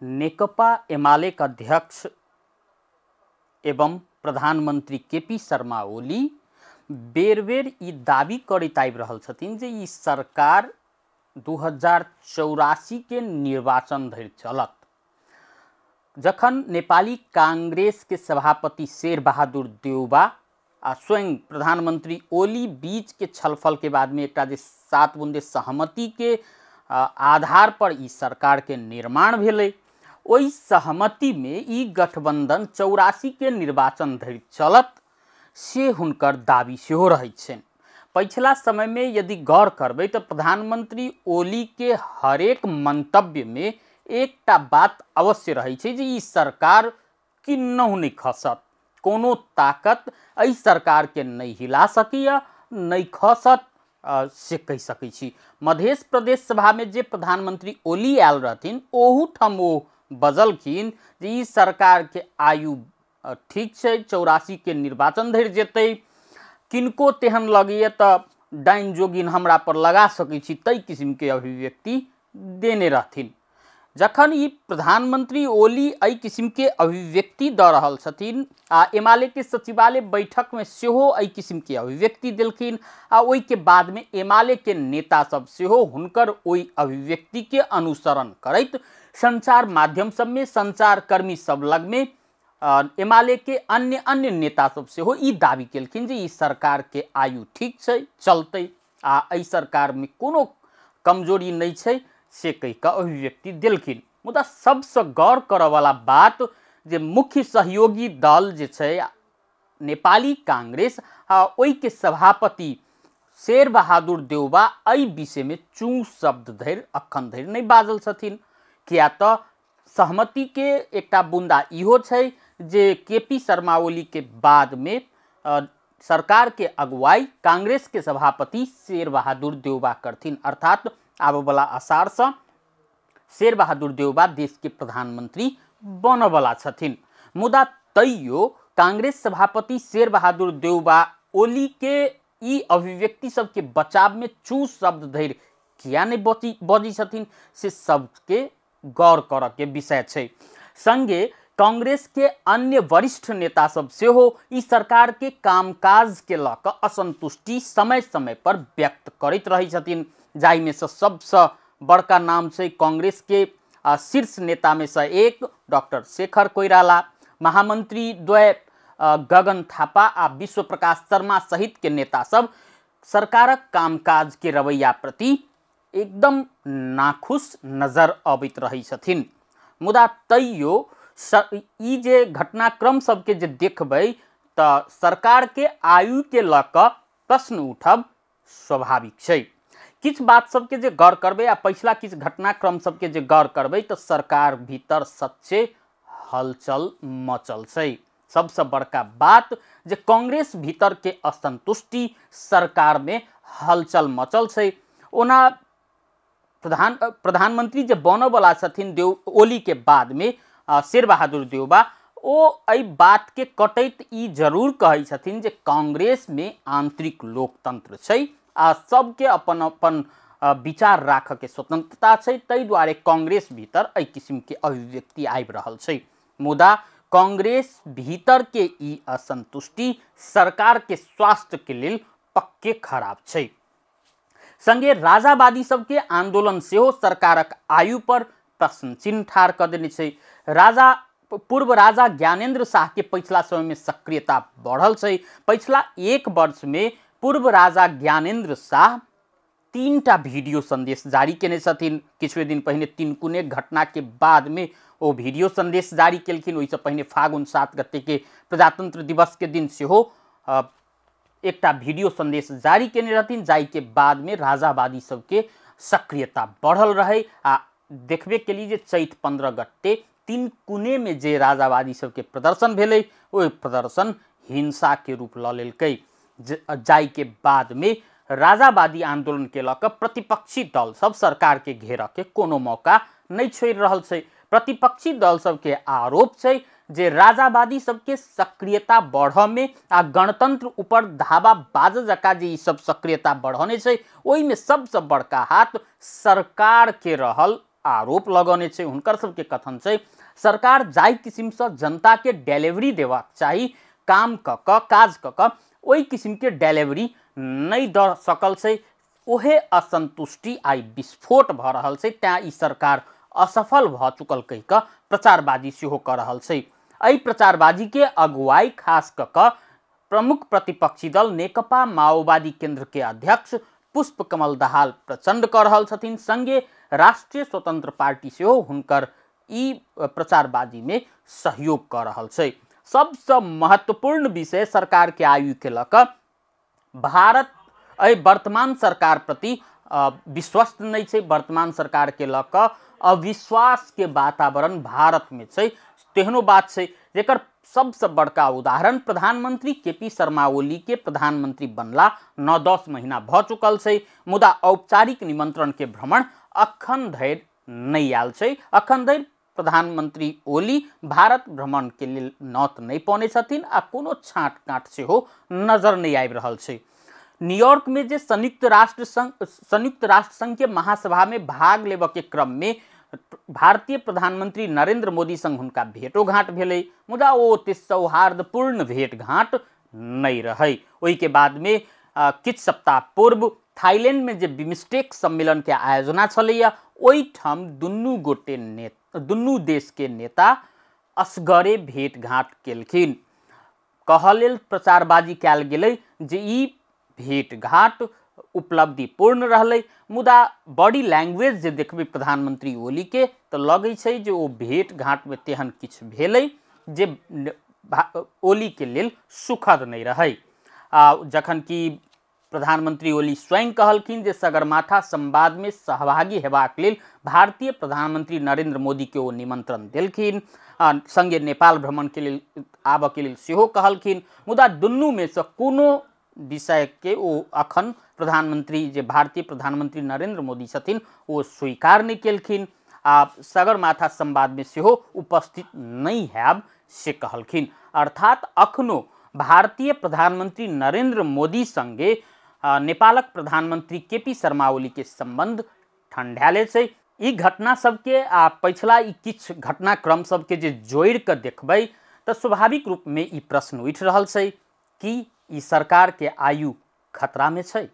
नेकपा एमालेका अध्यक्ष एवं प्रधानमंत्री केपी शर्मा ओली बेर बेर यी दावी करैत आबि रहल छथिन जे ई सरकार 2084 के निर्वाचन धरि चलत। जखन नेपाली कांग्रेस के सभापति शेर बहादुर देउबा आ स्वयं प्रधानमंत्री ओली बीच के छलफल के बाद में एक 7 बुंदे सहमति के आधार पर ई सरकार के निर्माण भेलै। ओई सहमति में ई गठबंधन 84 के निर्वाचन धरि चलत से हुनकर दावी सेहो रहैत छनि। पिछला समय में यदि गौर करबै तो प्रधानमंत्री ओली के हरेक मंतव्य में एकटा बात अवश्य रहै छै जे ई सरकार किन्नहु नहीं खसत, कोनो ताकत एहि सरकार के नहीं हिला सकैया, नहीं खसत से कहि सकै छी। मध्य प्रदेश सभा में जे प्रधानमंत्री ओली आयल रहथिन ओहू ठम ओ बजलखिन जे ई सरकार के आयु ठीक छै, 84 के निर्वाचन धरि जेतै, किनको तेहन लगैया तो डाइन जोगिन हमरा पर लगा सकै छी, तै किस्म के अभिव्यक्ति देने रहथिन। जखन ई प्रधानमंत्री ओली एहि किस्म के अभिव्यक्ति द रहल छथिन आ एमाले के सचिवालय बैठक में सेहो एहि किस्म के अभिव्यक्ति देलखिन आ ओई के बाद में एमाले के नेता सब सेहो हुनकर ओई अभिव्यक्ति के अनुसरण करैत संचार माध्यम सब में, संचार कर्मी सब लग में एमाले के अन्य नेता सब सेहो ई दावी केलखिन जे ई सरकार के आयु ठीक छै, चलतै आ एहि सरकार में कोनो कमजोरी नहीं छै से कहि का अभिव्यक्ति देलखिन। मुदा सबसे गौर करय वाला बात जे मुख्य सहयोगी दल जे छै नेपाली कांग्रेस ओई के सभापति शेर बहादुर देउबा एहि विषय में चू शब्द धरि अखन धरि नहीं बाजल छथिन। किया तो सहमति के एकटा बुंदा इहो छै जे केपी शर्मा ओली के बाद में सरकार के अगुवाई कांग्रेस के सभापति शेर बहादुर देउबा करथिन, अर्थात आबो वाला असार से शेर बहादुर देउबा देश के प्रधानमंत्री बनवाला छथिन। मुदा तैयो कांग्रेस सभापति शेर बहादुर देउबा ओली के ई अभिव्यक्ति सबके बचाव में चू शब्द धरि किया नहीं बजी छथिन से सबके गौर करऽ के विषय छै। संगे कांग्रेस के अन्य वरिष्ठ नेता सब सेहो ई सरकार के कामकाज के लऽ कऽ असंतुष्टि समय समय पर व्यक्त करैत रहै छथिन, जाहि में से सबसे बड़का नाम छै कांग्रेस के शीर्ष नेता में से एक डॉक्टर शेखर कोइराला, महामंत्री द्वय गगन थापा आ विश्व प्रकाश शर्मा सहित के नेता सब सरकारक कामकाज के रवैया प्रति एकदम नाखुश नजर अबैत रहै छथिन। मुदा तैयो ई जे घटनाक्रम सबके जे देखबै तो सरकार के आयु के लऽ कऽ प्रश्न उठब स्वाभाविक छै। किछ बात सबके जे गौर करबै आ पिछला किछ घटनाक्रम सबके जे गौर करबै तो सरकार भीतर सच्चे हलचल मचल छै। सबसे बड़का बात जे कांग्रेस भीतर के असंतुष्टि सरकार में हलचल मचल छै। ओना प्रधानमंत्री जे बनऽ वाला छथिन ओली के बाद में शेर बहादुर देउबा ओ एहि बात के कटैत ई जरूर कहै छथिन जे कांग्रेस में आंतरिक लोकतंत्र छै आ सबके अपन अपन विचार राखऽ के स्वतंत्रता छै, तै दुआरे कांग्रेस भीतर एहि किस्म के अभिव्यक्ति आबि रहल छै। मुदा कांग्रेस भीतर के ई असंतुष्टि सरकार के स्वास्थ्य के लेल पक्के खराब छै। संगे राजावादी सबके आंदोलन सेहो सरकारक आयु पर प्रश्न चिन्ह ठाड़ कर देने छै। पूर्व राजा ज्ञानेन्द्र शाह के पिछला समय में सक्रियता बढ़ल छै। पिछला 1 वर्ष में पूर्व राजा ज्ञानेन्द्र शाह 3टा वीडियो संदेश जारी केने छथिन। किछुए दिन पहिने तीनकुने घटना के बाद में ओ वीडियो संदेश जारी केलखिन। ओइसे पहिने फागुन 7 गते के प्रजातंत्र दिवस के दिन सेहो एकटा वीडियो संदेश जारी केने रहथिन, जाहि के बाद में राजावादी सबके सक्रियता बढ़ल रहे आ देखबे के लिए जे चैत 15 गते तीनकुने में जे राजावादी सबके प्रदर्शन भेलै ओहि प्रदर्शन हिंसा के रूप लऽ लेलकै, जाहि के बाद में राजावादी आंदोलन के लऽ कऽ प्रतिपक्षी दल सब सरकार के घेरऽ के कोनो मौका नहीं छोड़ि रहल छै। प्रतिपक्षी दल सबके आरोप छै जे राजावादी सबके सक्रियता बढ़ऽ में आ गणतंत्र ऊपर धावा बाज जका जे ई सब सक्रियता बढ़ने छै, ओहि में सबसे बड़का हाथ सरकार के रहल आरोप लगौने छै। हुनकर सबके कथन छै सरकार जाहि किसिमसँ जनता के डिलीवरी देबाक चाही, काम क क काज क क ओहि किसिम के डिलीवरी नहीं द सकल छै। ओहे असंतुष्टि आई विस्फोट भ रहल छै, तें ई सरकार असफल भ चुकल कहि क प्रचारबाजी सेहो क रहल छै। एहि प्रचारबाजी के अगुवाई खास क क प्रमुख प्रतिपक्षी दल नेकपा माओवादी केन्द्र के अध्यक्ष पुष्पकमल दाहाल प्रचंड क रहल छथिन। संगे राष्ट्रीय स्वतंत्र पार्टी सेहो हुनकर ई प्रचारबाजी में सहयोग क रहल छै। सबसे महत्वपूर्ण विषय सरकार के आयु के लक भारत वर्तमान सरकार प्रति विश्वस्त नहीं छै। वर्तमान सरकार के लक अविश्वास के वातावरण भारत में छै। तेहनो बात छै जेकर सबसे बड़का उदाहरण प्रधानमंत्री केपी शर्मा ओली के प्रधानमंत्री बनला 9-10 महीना भ चुकल छै, मुदा औपचारिक निमंत्रण के भ्रमण अखन धरि नहीं आयल छै। अखन धरि प्रधानमंत्री ओली भारत भ्रमण के लिए नौत नहीं पौने छथिन आ कोनो छाँट काँट सेहो नजर नहीं आबि रहल छै। न्यूयॉर्क में जे संयुक्त राष्ट्र संघ के महासभा में भाग लेबे के क्रम में भारतीय प्रधानमंत्री नरेंद्र मोदी संग हुनका भेटोघाट भेलै, मुदा ओ सौहार्दपूर्ण भेंटघाट नहीं रहे। ओहि के बाद में किछ सप्ताह पूर्व थाईलैंड में जे बिम्स्टेक सम्मेलन के आयोजना छलैया, ओहि ठाम दुनू देश के नेता असगरे भेंटघाट केलखिन। कहलेल प्रचारबाजी कयल गेलै जे ई भेंटघाट उपलब्धिपूर्ण रहलै, मुदा बॉडी लैंग्वेज जे देखबै प्रधानमंत्री ओली के तो लगे छै जे ओ भेंटघाट में तेहन किछ भेलै जे ओली के लेल सुखद नहीं रहे। जखन कि प्रधानमंत्री ओली स्वयं कहलखिन जे सगरमाथा संवाद में सहभागी हेबाक लेल भारतीय प्रधानमंत्री नरेंद्र मोदी के ओ निमंत्रण देलखिन। संगे नेपाल भ्रमण के लेल आबऽ के लेल सेहो कहलखिन, मुदा दुनू में से कोनो विषय के ओ अखन प्रधानमंत्री जे भारतीय प्रधानमंत्री नरेंद्र मोदी छथिन ओ स्वीकार नहीं केलखिन। सगरमाथा संवाद में सेहो उपस्थित नहीं हैब से कहलखिन। अर्थात अखनो भारतीय प्रधानमंत्री नरेंद्र मोदी संगे नेपालक प्रधानमंत्री केपी शर्मा ओली के संबंध ठंडाले छै। ई घटना सबके पिछला ई किछ घटनाक्रम सबके जे जोड़ के देखबै तो स्वाभाविक रूप में ई प्रश्न उठ रहल छै कि ई सरकार के आयु खतरा में छै।